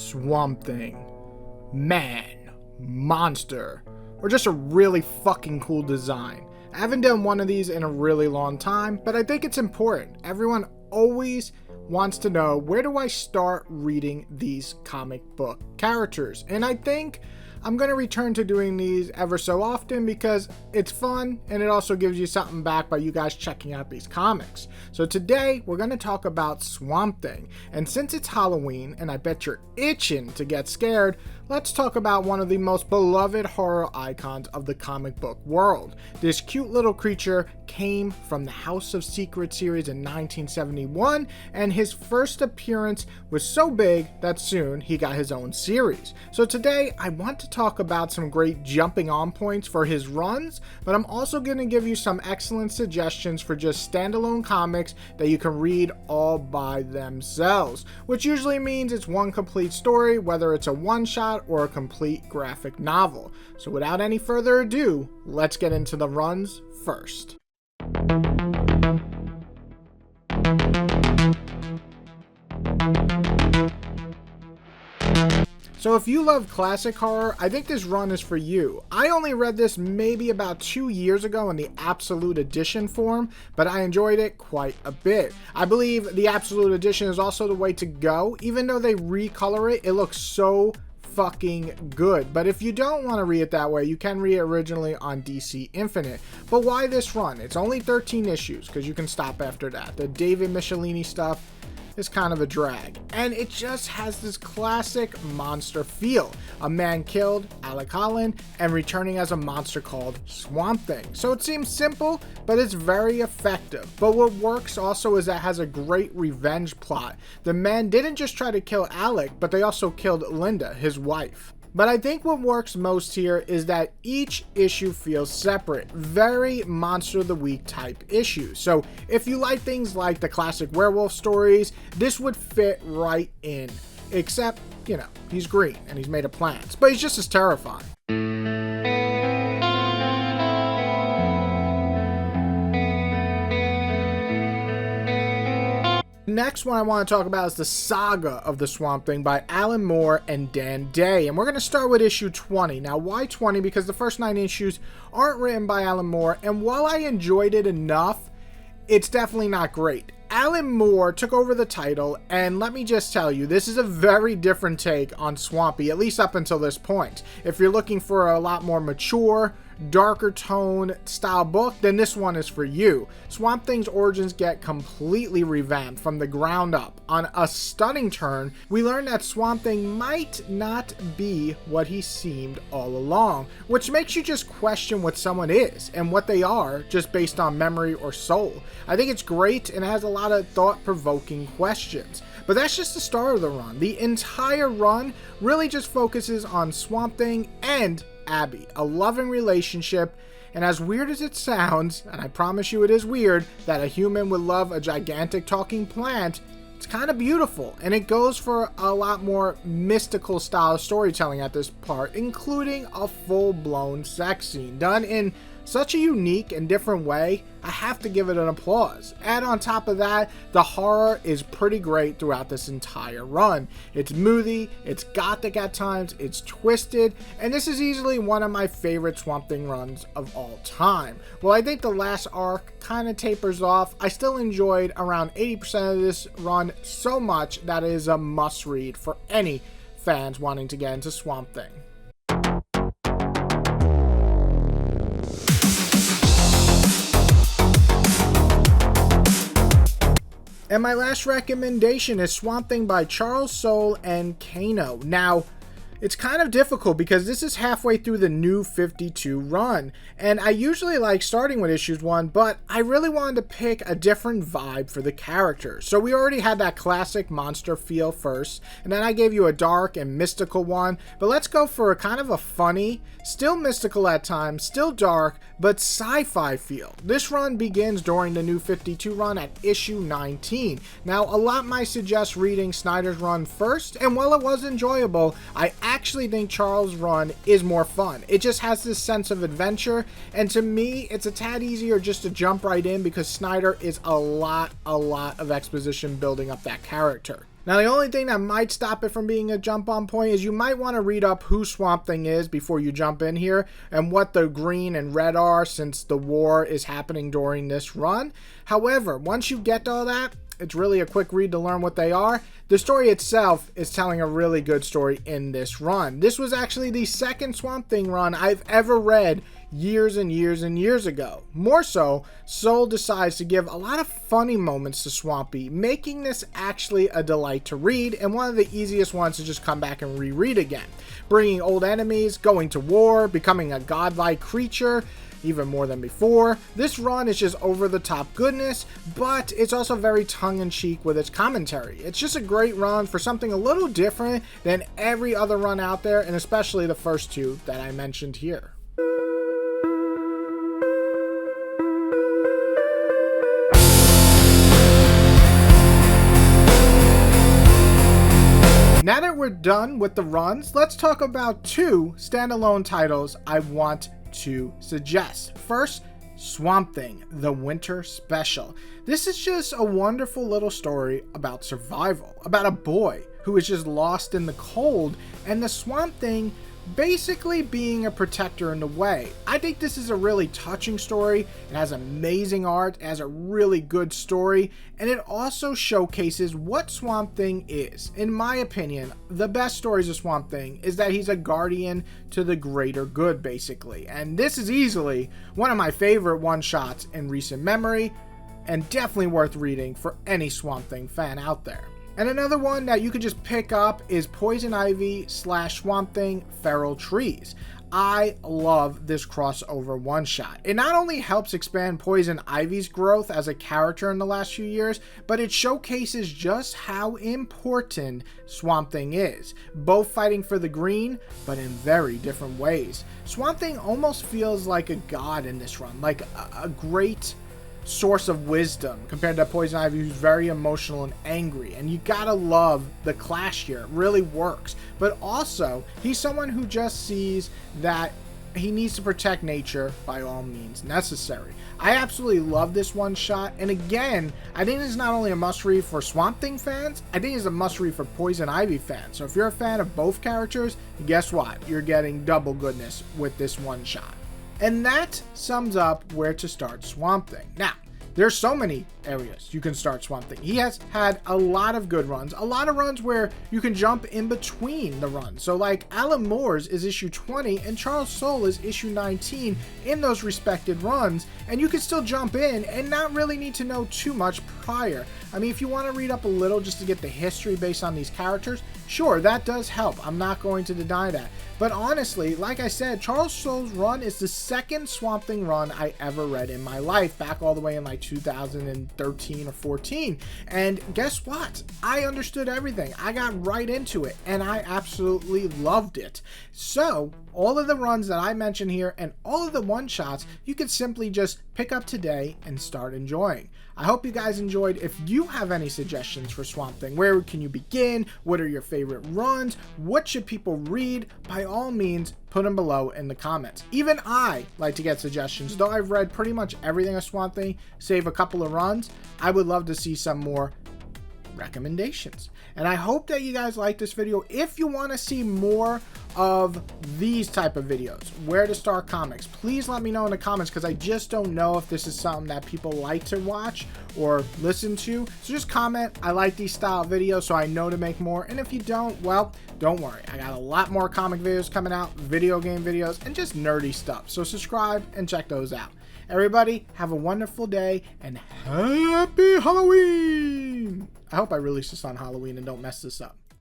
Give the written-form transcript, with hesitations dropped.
Swamp Thing, man, monster, or just a really fucking cool design. I haven't done one of these in a really long time, but I think it's important. Everyone always wants to know, where do I start reading these comic book characters? And I think I'm going to return to doing these ever so often because it's fun and it also gives you something back by you guys checking out these comics. So today we're going to talk about Swamp Thing, and since it's Halloween and I bet you're itching to get scared, let's talk about one of the most beloved horror icons of the comic book world. This cute little creature came from the House of Secrets series in 1971, and his first appearance was so big that soon he got his own series. So today I want to talk about some great jumping on points for his runs, but I'm also going to give you some excellent suggestions for just standalone comics that you can read all by themselves, which usually means it's one complete story, whether it's a one-shot or a complete graphic novel. So without any further ado, let's get into the runs first. So if you love classic horror, I think this run is for you. I only read this maybe about 2 years ago in the Absolute Edition form, but I enjoyed it quite a bit. I believe the Absolute Edition is also the way to go. Even though they recolor it, it looks so fucking good. But if you don't want to read it that way, you can read it originally on DC Infinite. But why this run? It's only 13 issues because you can stop after that. The David Michelini stuff is kind of a drag, and it just has this classic monster feel. A man killed, Alec Holland, and returning as a monster called Swamp Thing. So it seems simple, but it's very effective. But what works also is that it has a great revenge plot. The men didn't just try to kill Alec, but they also killed Linda, his wife. But I think what works most here is that each issue feels separate, very Monster of the Week type issues. So if you like things like the classic werewolf stories, this would fit right in. Except, you know, he's green and he's made of plants, but he's just as terrifying. Next one I want to talk about is the Saga of the Swamp Thing by Alan Moore and Dan Day, and we're going to start with issue 20. Now why 20? Because the first 9 issues aren't written by Alan Moore, and while I enjoyed it enough, it's definitely not great. Alan Moore took over the title, and let me just tell you, this is a very different take on Swampy, at least up until this point. If you're looking for a lot more mature, darker tone style book, then this one is for you. Swamp Thing's origins get completely revamped from the ground up. On a stunning turn, we learn that Swamp Thing might not be what he seemed all along, which makes you just question what someone is and what they are just based on memory or soul. I think it's great and it has a lot of thought-provoking questions. But that's just the start of the run. The entire run really just focuses on Swamp Thing and Abby, a loving relationship, and as weird as it sounds, and I promise you it is weird, that a human would love a gigantic talking plant, it's kind of beautiful, and it goes for a lot more mystical style of storytelling at this part, including a full-blown sex scene done in such a unique and different way. I have to give it an applause. And on top of that, the horror is pretty great throughout this entire run. It's moody, it's gothic at times, it's twisted, and this is easily one of my favorite Swamp Thing runs of all time. Well, I think the last arc kind of tapers off. I still enjoyed around 80% of this run so much that it is a must read for any fans wanting to get into Swamp Thing. And my last recommendation is Swamp Thing by Charles Soule and Kano. Now, it's kind of difficult because this is halfway through the new 52 run, and I usually like starting with issues 1, but I really wanted to pick a different vibe for the characters. So we already had that classic monster feel first, and then I gave you a dark and mystical one, but let's go for a kind of a funny, still mystical at times, still dark, but sci-fi feel. This run begins during the new 52 run at issue 19. Now, a lot might suggest reading Snyder's run first, and while it was enjoyable, I actually think Charles' run is more fun. It just has this sense of adventure, and to me, it's a tad easier just to jump right in because Snyder is a lot of exposition building up that character. Now, the only thing that might stop it from being a jump on point is you might want to read up who Swamp Thing is before you jump in here and what the green and red are, since the war is happening during this run. However, once you get to all that, it's really a quick read to learn what they are. The story itself is telling a really good story in this run. This was actually the second Swamp Thing run I've ever read years and years and years ago. More so, Soule decides to give a lot of funny moments to Swampy, making this actually a delight to read and one of the easiest ones to just come back and reread again. Bringing old enemies, going to war, becoming a godlike creature, even more than before. This run is just over the top goodness, but it's also very tongue-in-cheek with its commentary. It's just a great run for something a little different than every other run out there, and especially the first two that I mentioned here. Now that we're done with the runs, let's talk about two standalone titles I want to suggest. First, Swamp Thing, the Winter Special. This is just a wonderful little story about survival, about a boy who is just lost in the cold, and the Swamp Thing basically being a protector in the way. I think this is a really touching story. It has amazing art, it has a really good story, and it also showcases what Swamp Thing is. In my opinion, the best stories of Swamp Thing is that he's a guardian to the greater good, basically. And this is easily one of my favorite one-shots in recent memory, and definitely worth reading for any Swamp Thing fan out there. And another one that you could just pick up is Poison Ivy / Swamp Thing Feral Trees. I love this crossover one-shot. It not only helps expand Poison Ivy's growth as a character in the last few years, but it showcases just how important Swamp Thing is, both fighting for the green, but in very different ways. Swamp Thing almost feels like a god in this run, like a great source of wisdom compared to Poison Ivy, who's very emotional and angry, and you gotta love the clash here. It really works. But also, he's someone who just sees that he needs to protect nature by all means necessary. I absolutely love this one shot, and again, I think this is not only a must read for Swamp Thing fans, I think it's a must read for Poison Ivy fans. So if you're a fan of both characters, guess what? You're getting double goodness with this one shot. And that sums up where to start Swamp Thing. Now, there's so many areas you can start Swamp Thing. He has had a lot of good runs, a lot of runs where you can jump in between the runs. So like Alan Moore's is issue 20 and Charles Soule is issue 19 in those respected runs, and you can still jump in and not really need to know too much prior. I mean, if you want to read up a little just to get the history based on these characters, sure, that does help. I'm not going to deny that. But honestly, like I said, Charles Soule's run is the second Swamp Thing run I ever read in my life, back all the way in like 2013 or 14. And guess what? I understood everything. I got right into it, and I absolutely loved it. So, all of the runs that I mentioned here and all of the one-shots, you could simply just pick up today and start enjoying. I hope you guys enjoyed. If you have any suggestions for Swamp Thing, where can you begin? What are your favorite runs? What should people read? By all means, put them below in the comments. Even I like to get suggestions. Though I've read pretty much everything of Swamp Thing, save a couple of runs, I would love to see some more recommendations. And I hope that you guys like this video. If you want to see more of these type of videos, where to start comics, please let me know in the comments, because I just don't know if this is something that people like to watch or listen to. So just comment, I like these style videos, so I know to make more. And if you don't, well, don't worry, I got a lot more comic videos coming out, video game videos, and just nerdy stuff. So subscribe and check those out. Everybody, have a wonderful day and happy Halloween! I hope I release this on Halloween and don't mess this up.